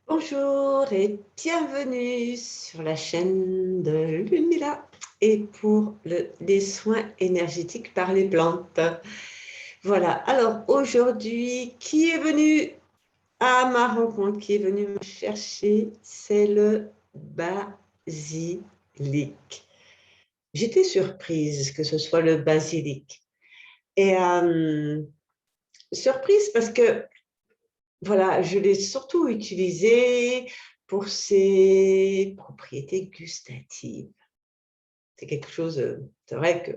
Bonjour et bienvenue sur la chaîne de Lunila et pour les soins énergétiques par les plantes. Voilà, alors aujourd'hui, qui est venu à ma rencontre, qui est venu me chercher, c'est le basilic. J'étais surprise que ce soit le basilic. Et surprise parce que voilà, je l'ai surtout utilisé pour ses propriétés gustatives. C'est quelque chose, c'est vrai que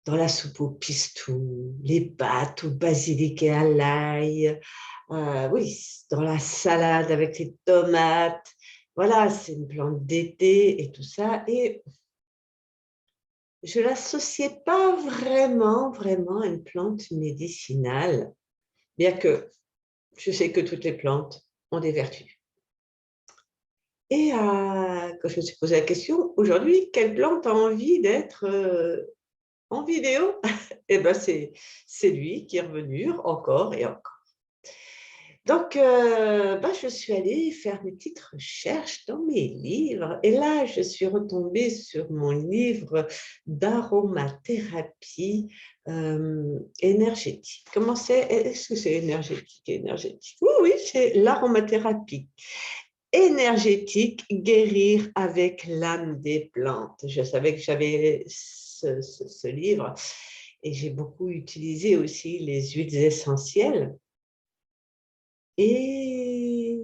dans la soupe au pistou, les pâtes au basilic et à l'ail, oui, dans la salade avec les tomates, voilà, c'est une plante d'été et tout ça. Et je ne l'associais pas vraiment à une plante médicinale, bien que je sais que toutes les plantes ont des vertus. Et quand je me suis posé la question, aujourd'hui, quelle plante a envie d'être en vidéo? Eh bien, c'est lui qui est revenu encore et encore. Donc, je suis allée faire mes petites recherches dans mes livres. Et là, je suis retombée sur mon livre d'aromathérapie énergétique. Comment c'est? Est-ce que c'est énergétique? Oui, oui, c'est l'aromathérapie énergétique, guérir avec l'âme des plantes. Je savais que j'avais ce livre et j'ai beaucoup utilisé aussi les huiles essentielles. Et,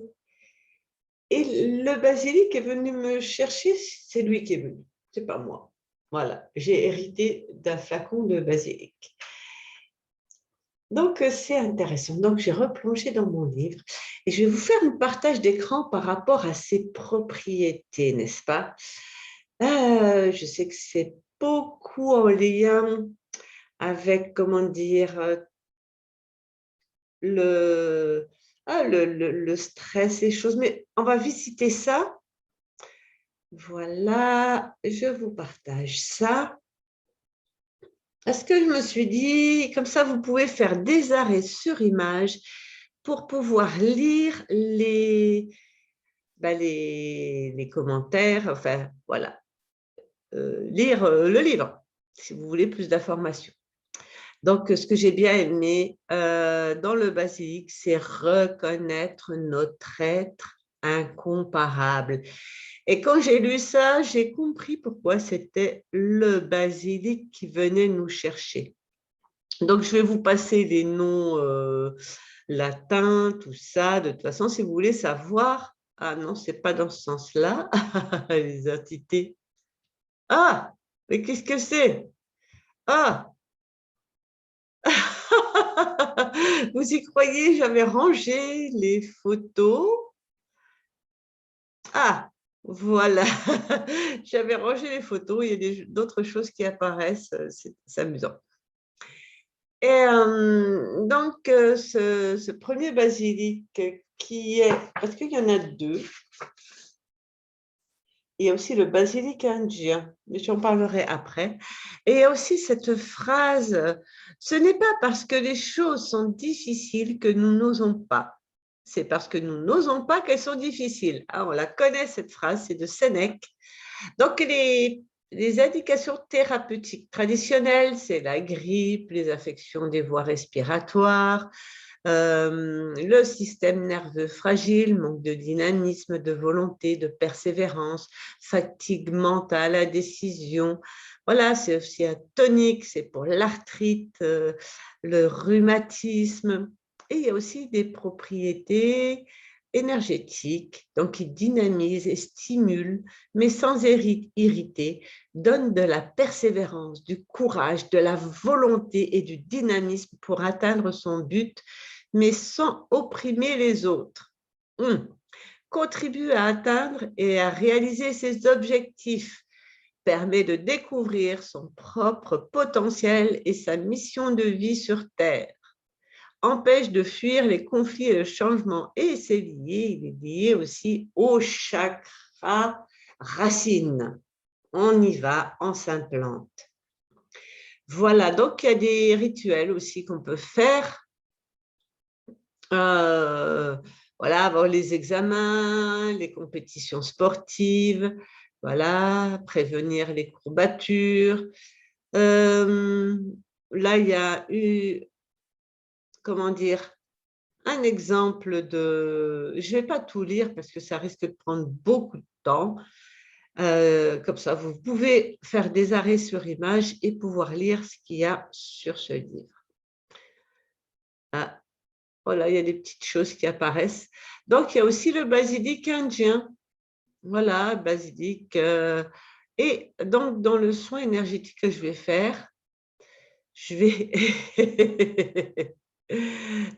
et le basilic est venu me chercher, c'est lui qui est venu, c'est pas moi. Voilà, j'ai hérité d'un flacon de basilic. Donc, c'est intéressant. Donc, j'ai replongé dans mon livre et je vais vous faire un partage d'écran par rapport à ses propriétés, n'est-ce pas? Je sais que c'est beaucoup en lien avec, comment dire, le, le stress et choses, mais on va visiter ça. Voilà, je vous partage ça. Parce que je me suis dit, comme ça, vous pouvez faire des arrêts sur image pour pouvoir lire les commentaires, enfin, voilà, lire le livre, si vous voulez plus d'informations. Donc, ce que j'ai bien aimé dans le basilic, c'est reconnaître notre être incomparable. Et quand j'ai lu ça, j'ai compris pourquoi c'était le basilic qui venait nous chercher. Donc, je vais vous passer les noms latins, tout ça. De toute façon, si vous voulez savoir, ah non, c'est pas dans ce sens-là, les entités. Ah, mais qu'est-ce que c'est? Ah, vous y croyez, j'avais rangé les photos. Ah, voilà, j'avais rangé les photos, il y a d'autres choses qui apparaissent, c'est amusant. Et donc, ce premier basilic qui est, parce qu'il y en a deux, il y a aussi le basilic indien, mais j'en parlerai après. Et il y a aussi cette phrase, ce n'est pas parce que les choses sont difficiles que nous n'osons pas. C'est parce que nous n'osons pas qu'elles sont difficiles. Ah, on la connaît, cette phrase, c'est de Sénèque. Donc, les indications thérapeutiques traditionnelles, c'est la grippe, les affections des voies respiratoires, le système nerveux fragile, manque de dynamisme, de volonté, de persévérance, fatigue mentale, indécision. Voilà, c'est aussi un tonique, c'est pour l'arthrite, le rhumatisme. Et il y a aussi des propriétés énergétiques, donc qui dynamisent et stimulent, mais sans irriter, donnent de la persévérance, du courage, de la volonté et du dynamisme pour atteindre son but, mais sans opprimer les autres. Contribue à atteindre et à réaliser ses objectifs, permet de découvrir son propre potentiel et sa mission de vie sur Terre, empêche de fuir les conflits et le changement. Et c'est lié, il est lié aussi au chakra racine. On y va, on s'implante. Voilà, donc il y a des rituels aussi qu'on peut faire. voilà, avant les examens, les compétitions sportives, voilà, prévenir les courbatures. Là, il y a eu, comment dire, un exemple de… Je ne vais pas tout lire parce que ça risque de prendre beaucoup de temps. Comme ça, vous pouvez faire des arrêts sur image et pouvoir lire ce qu'il y a sur ce livre. Ah, voilà, il y a des petites choses qui apparaissent. Donc, il y a aussi le basilic indien. Voilà, basilic. Et donc, dans le soin énergétique que je vais faire, je vais…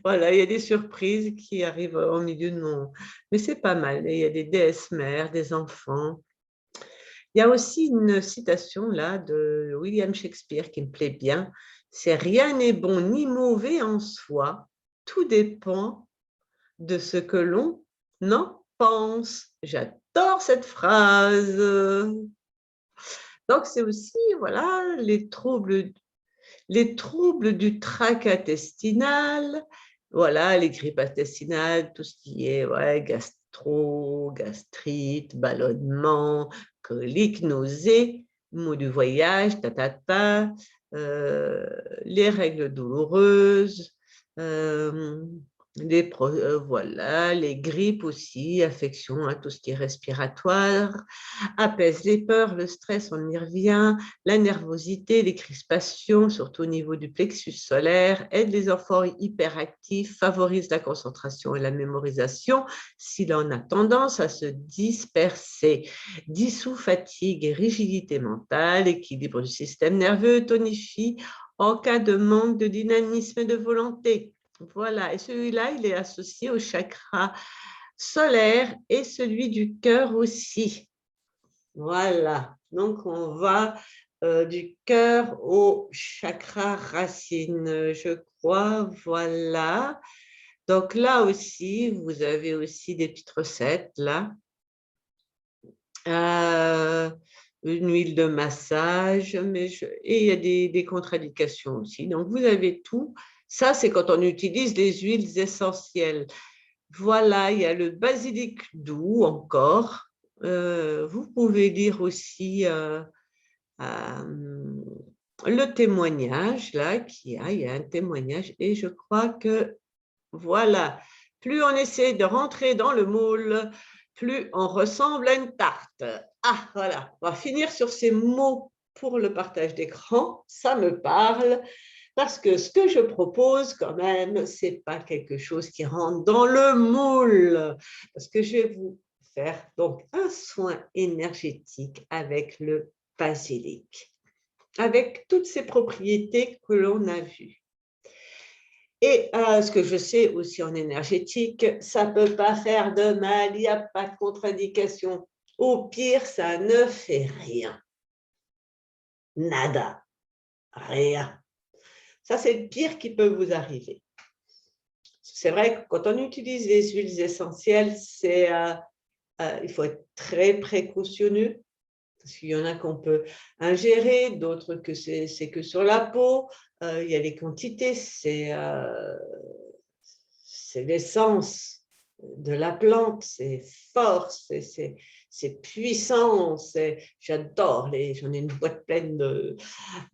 Voilà, il y a des surprises qui arrivent au milieu de mon… Mais c'est pas mal. Il y a des déesses mères, des enfants. Il y a aussi une citation là de William Shakespeare qui me plaît bien. C'est « Rien n'est bon ni mauvais en soi. Tout dépend de ce que l'on en pense. » J'adore cette phrase. Donc, c'est aussi, voilà, les troubles du tract intestinal, voilà, les grippes intestinales, tout ce qui est ouais, gastro, gastrite, ballonnement, colique, nausées, maux du voyage, les règles douloureuses, euh, voilà, les grippes aussi, affections à tout ce qui est respiratoire, apaise les peurs, le stress, on y revient, la nervosité, les crispations, surtout au niveau du plexus solaire, aide les enfants hyperactifs, favorise la concentration et la mémorisation s'il en a tendance à se disperser, dissout fatigue et rigidité mentale, équilibre du système nerveux, tonifie en cas de manque de dynamisme et de volonté. Voilà, et celui-là, il est associé au chakra solaire et celui du cœur aussi. Voilà, donc on va du cœur au chakra racine, je crois, voilà. Donc là aussi, vous avez aussi des petites recettes, là. Euh, une huile de massage, et il y a des contre-indications aussi. Donc vous avez tout. Ça, c'est quand on utilise les huiles essentielles. Voilà, il y a le basilic doux encore. Vous pouvez lire aussi le témoignage, là, il y a un témoignage, et je crois que, voilà, plus on essaie de rentrer dans le moule, plus on ressemble à une tarte. Ah, voilà, on va finir sur ces mots pour le partage d'écran, ça me parle, parce que ce que je propose quand même, ce n'est pas quelque chose qui rentre dans le moule, parce que je vais vous faire donc un soin énergétique avec le basilic, avec toutes ces propriétés que l'on a vues. Et ce que je sais aussi en énergétique, ça ne peut pas faire de mal, il n'y a pas de contre-indication. Au pire, ça ne fait rien. Nada. Rien. Ça, c'est le pire qui peut vous arriver. C'est vrai que quand on utilise les huiles essentielles, il faut être très précautionneux, parce qu'il y en a qu'on peut ingérer, d'autres que c'est que sur la peau. Il y a les quantités, c'est l'essence de la plante, c'est fort, c'est puissant, j'adore, j'en ai une boîte pleine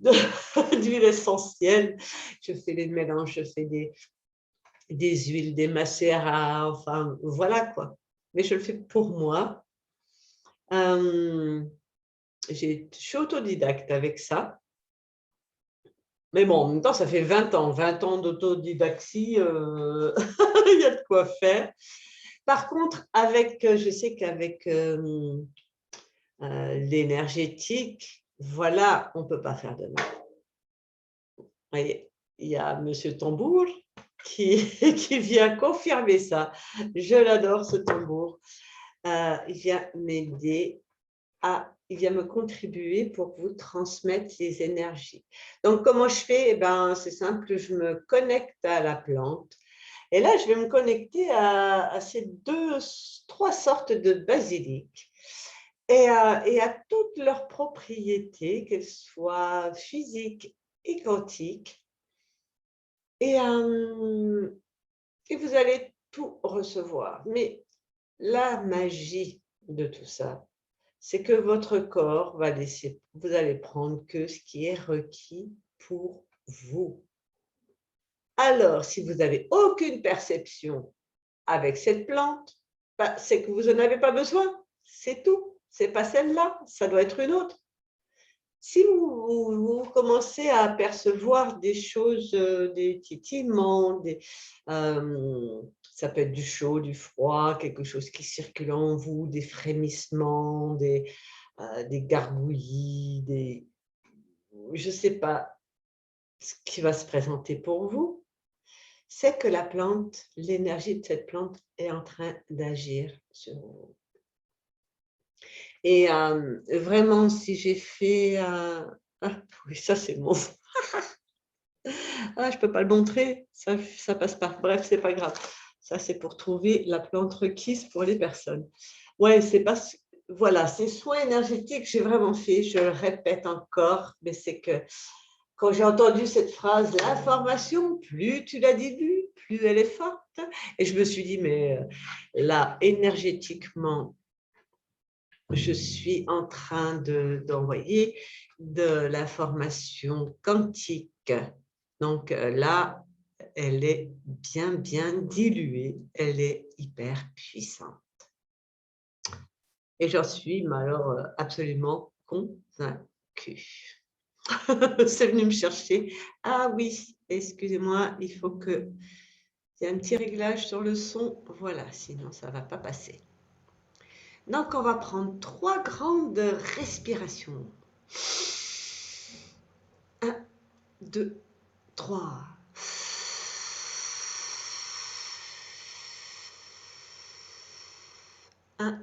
d'huiles essentielles. Je fais des mélanges, je fais des huiles, des macérats, enfin voilà quoi. Mais je le fais pour moi. Je suis autodidacte avec ça. Mais bon, en même temps, ça fait 20 ans d'autodidaxie, il y a de quoi faire. Par contre, je sais qu'avec l'énergétique, voilà, on ne peut pas faire de mal. Voyez, il y a Monsieur Tambour qui, qui vient confirmer ça. Je l'adore, ce tambour. Il vient m'aider il vient me contribuer pour vous transmettre les énergies. Donc, comment je fais? Eh ben, c'est simple, je me connecte à la plante. Et là, je vais me connecter à ces trois sortes de basilic et à toutes leurs propriétés, qu'elles soient physiques et quantiques. Et vous allez tout recevoir. Mais la magie de tout ça, c'est que votre corps va laisser, vous allez prendre que ce qui est requis pour vous. Alors, si vous n'avez aucune perception avec cette plante, bah, c'est que vous n'en avez pas besoin. C'est tout. C'est pas celle-là, ça doit être une autre. Si vous commencez à percevoir des choses, des titillements, ça peut être du chaud, du froid, quelque chose qui circule en vous, des frémissements, des gargouillis, je ne sais pas ce qui va se présenter pour vous, c'est que la plante, l'énergie de cette plante est en train d'agir sur vous. Et vraiment, si j'ai fait… oui, ça c'est mon… je ne peux pas le montrer, ça passe pas. Bref, c'est pas grave. Ça, c'est pour trouver la plante requise pour les personnes. Ouais, c'est parce… Voilà, ces soins énergétiques, j'ai vraiment fait, je le répète encore, mais c'est que quand j'ai entendu cette phrase, l'information, plus tu la dilues, plus elle est forte. Et je me suis dit, mais là, énergétiquement, je suis en train d'envoyer de l'information quantique. Donc là, elle est bien diluée, elle est hyper puissante. Et j'en suis alors absolument convaincue. C'est venu me chercher. Ah oui, excusez-moi, il faut que… Il y a un petit réglage sur le son. Voilà, sinon ça ne va pas passer. Donc, on va prendre 3 grandes respirations. 1, 2, 3. 1,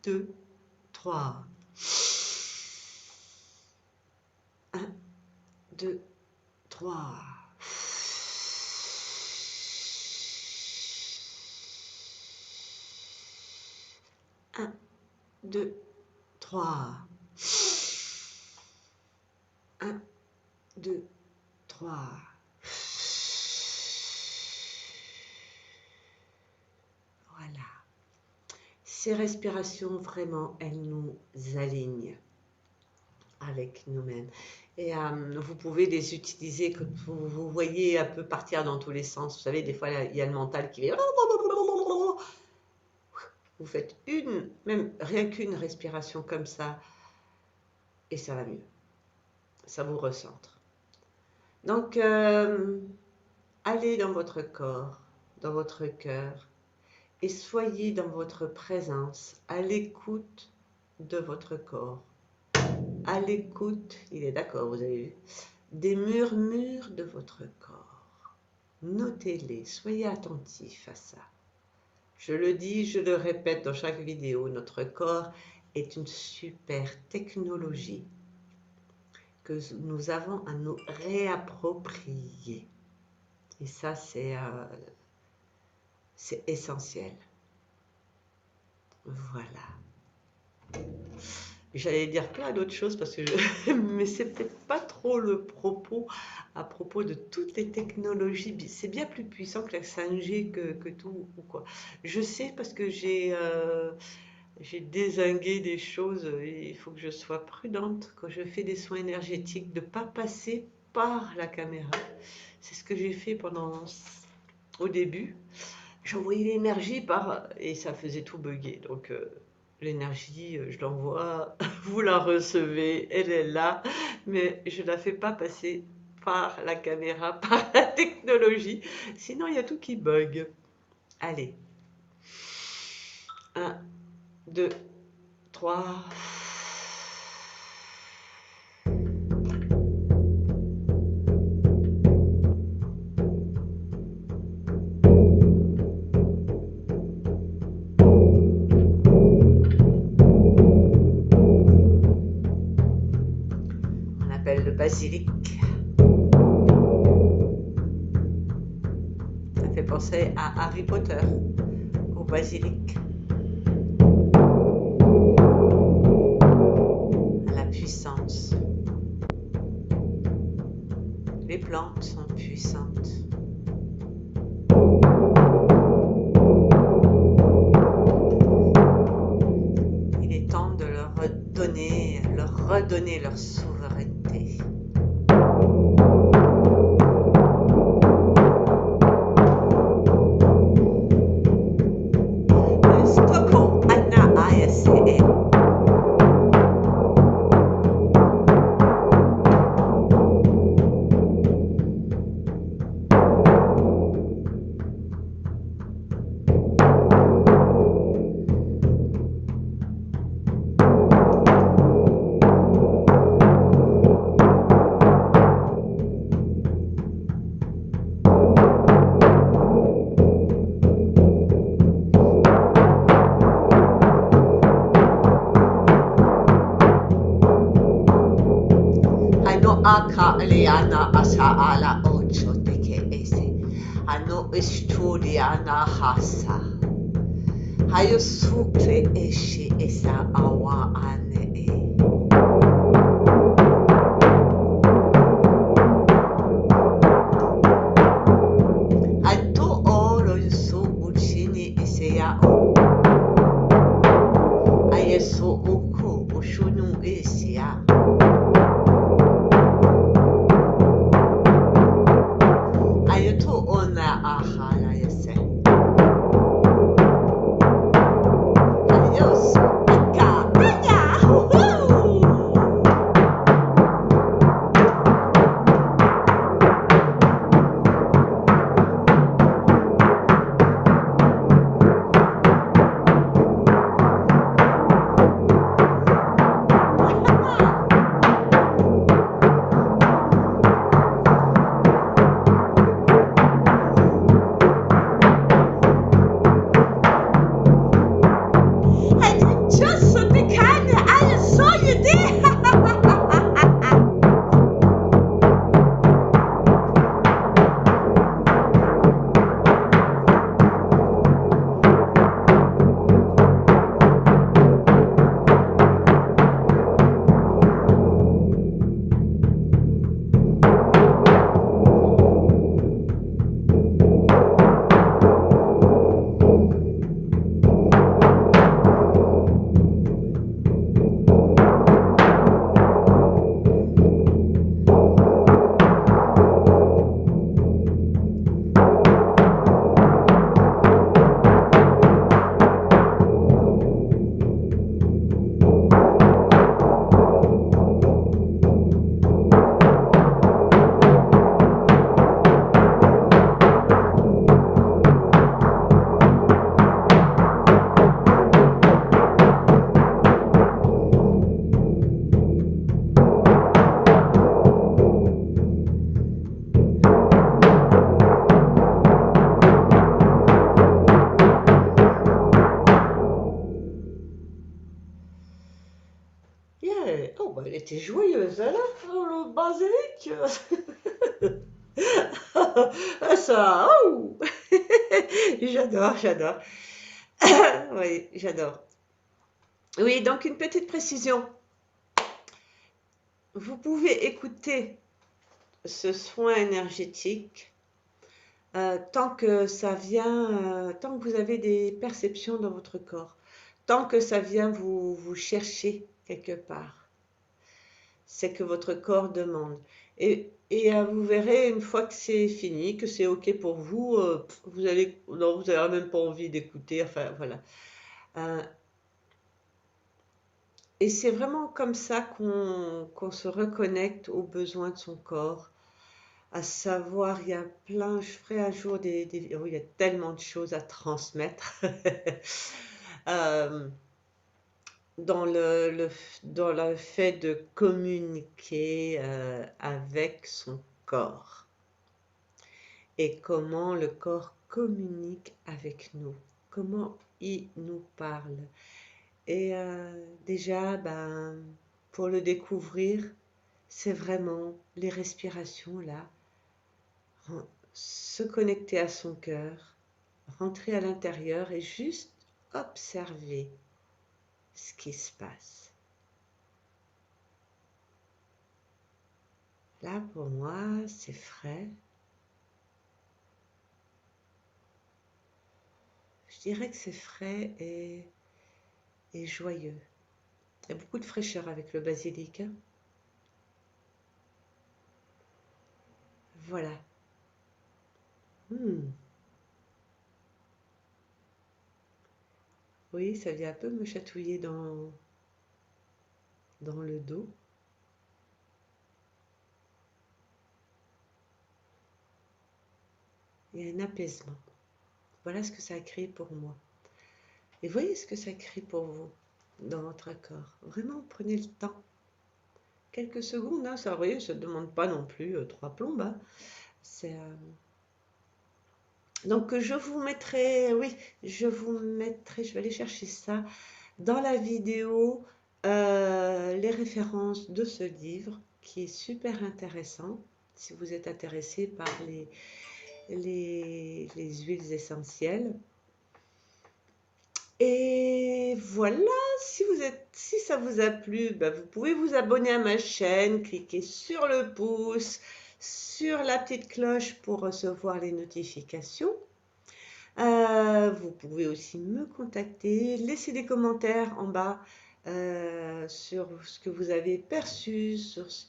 2, 3. 1, 2, 3. 1, 2, 3. 1, 2, 3. Voilà. Ces respirations, vraiment, elles nous alignent avec nous-mêmes. Et vous pouvez les utiliser, que vous voyez un peu partir dans tous les sens. Vous savez, des fois, il y a le mental qui fait… Vous faites même rien qu'une respiration comme ça, et ça va mieux. Ça vous recentre. Donc, allez dans votre corps, dans votre cœur, et soyez dans votre présence, à l'écoute de votre corps. À l'écoute, il est d'accord, vous avez vu, des murmures de votre corps. Notez-les, soyez attentifs à ça. Je le dis, je le répète dans chaque vidéo, notre corps est une super technologie que nous avons à nous réapproprier. Et ça, c'est essentiel. Voilà. J'allais dire plein d'autres choses parce que mais c'est peut-être pas trop le propos à propos de toutes les technologies. C'est bien plus puissant que la 5G que tout ou quoi. Je sais parce que j'ai dézingué des choses et il faut que je sois prudente quand je fais des soins énergétiques de ne pas passer par la caméra. C'est ce que j'ai fait au début. J'envoyais l'énergie et ça faisait tout bugger. Donc l'énergie, je l'envoie, vous la recevez, elle est là, mais je ne la fais pas passer par la caméra, par la technologie. Sinon, il y a tout qui bug. Allez. 1, 2, 3. On appelle le basilic. Ça fait penser à Harry Potter, au basilic. Puissance. Les plantes sont puissantes. redonner leur souveraineté. Stoko ana ayase. Aka liana asa ala ocho teke ese. Ano estudiana hasa. Hayo supe eshi esa awa ane e. Ato oro yusu uchini iseya o. Ayeso oko ushunu esia. Ayoto ona ahala yase. Adios. Aka. Aya. Woohoo. Just so the kind I saw you there. Yeah. Oh, bah, elle était joyeuse, elle, hein, le basilic. Ah, ça, oh. J'adore, j'adore. Oui, j'adore. Oui, donc une petite précision. Vous pouvez écouter ce soin énergétique tant que ça vient, tant que vous avez des perceptions dans votre corps, tant que ça vient vous chercher quelque part. C'est que votre corps demande. Et vous verrez, une fois que c'est fini, que c'est OK pour vous, vous allez, non, vous n'aurez même pas envie d'écouter. Enfin, voilà. Euh, et c'est vraiment comme ça qu'on se reconnecte aux besoins de son corps. À savoir, il y a plein, je ferai un jour oh, il y a tellement de choses à transmettre. Euh, dans dans le fait de communiquer avec son corps et comment le corps communique avec nous, comment il nous parle. Et déjà, ben, pour le découvrir, c'est vraiment les respirations là, se connecter à son cœur, rentrer à l'intérieur et juste observer ce qui se passe. Là, pour moi, c'est frais. Je dirais que c'est frais et joyeux. Il y a beaucoup de fraîcheur avec le basilic, hein. Voilà. Hmm. Oui, ça vient un peu me chatouiller dans le dos. Il y a un apaisement. Voilà ce que ça a créé pour moi. Et voyez ce que ça crée pour vous dans votre corps. Vraiment, prenez le temps. Quelques secondes, hein, ça, vous voyez, ça ne demande pas non plus trois plombes. Hein. Donc, je vous mettrai, oui, je vais aller chercher ça dans la vidéo, les références de ce livre qui est super intéressant. Si vous êtes intéressé par les huiles essentielles. Et voilà, si ça vous a plu, bah, vous pouvez vous abonner à ma chaîne, cliquer sur le pouce, sur la petite cloche pour recevoir les notifications. Vous pouvez aussi me contacter, laisser des commentaires en bas sur ce que vous avez perçu, sur ce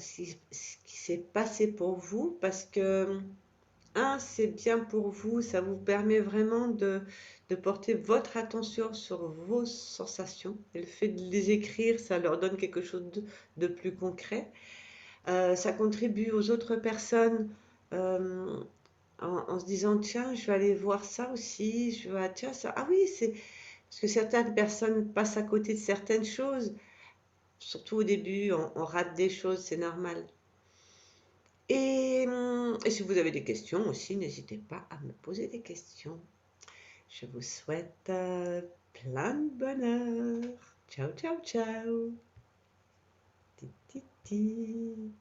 qui s'est passé pour vous, parce que c'est bien pour vous, ça vous permet vraiment de porter votre attention sur vos sensations. Et le fait de les écrire, ça leur donne quelque chose de plus concret. Ça contribue aux autres personnes euh, en se disant, tiens, je vais aller voir ça aussi, je vais, tiens, ça, ah oui, c'est parce que certaines personnes passent à côté de certaines choses, surtout au début, on rate des choses, c'est normal. Et si vous avez des questions aussi, n'hésitez pas à me poser des questions. Je vous souhaite plein de bonheur. Ciao, ciao, ciao. Ti, ti, ti.